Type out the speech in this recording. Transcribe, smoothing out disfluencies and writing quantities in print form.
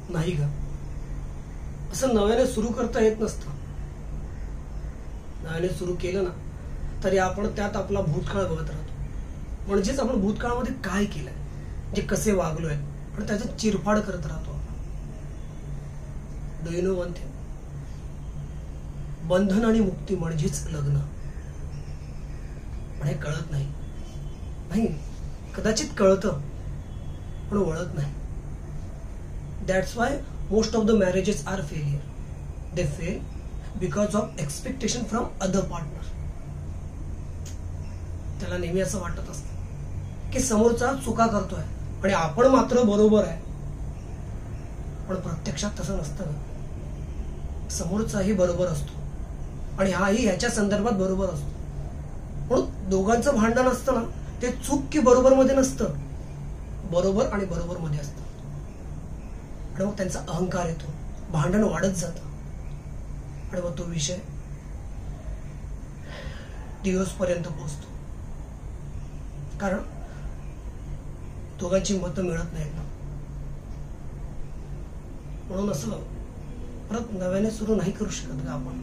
नाही ग, असं नव्याने सुरू करता येत नसतं. नव्याने सुरू केलं ना तरी आपण त्यात आपला भूतकाळ बघत राहतो. म्हणजेच आपण भूतकाळामध्ये काय केलंय, जे कसे वागलोय आणि त्याचं चिरफाड करत राहतो आपण. Do you know one thing? बंधन आणि मुक्ती म्हणजेच लग्न. पण हे कळत नाही. नाही, कदाचित कळतं पण वळत नाही. That's why most of the marriages are failure. They fail because of expectation from other partner. त्याला नेहमी असं वाटत असतं की समोरचा चुका करतोय आणि आपण मात्र बरोबर आहे. पण प्रत्यक्षात तसं नसतं. समोरचाही बरोबर असतो आणि हाही ह्याच्या संदर्भात बरोबर असतो. म्हणून दोघांचं भांडण असतं ना, ते चूक की बरोबर मध्ये नसतं, बरोबर आणि बरोबर मध्ये असतं. आणि मग त्यांचा अहंकार येतो, भांडण वाढत जातं आणि मग तो विषय डिवोर्स पर्यंत पोहोचतो. कारण दोघांची मतं मिळत नाहीत ना. म्हणून असं परत नव्याने सुरू नाही करू शकत का आपण?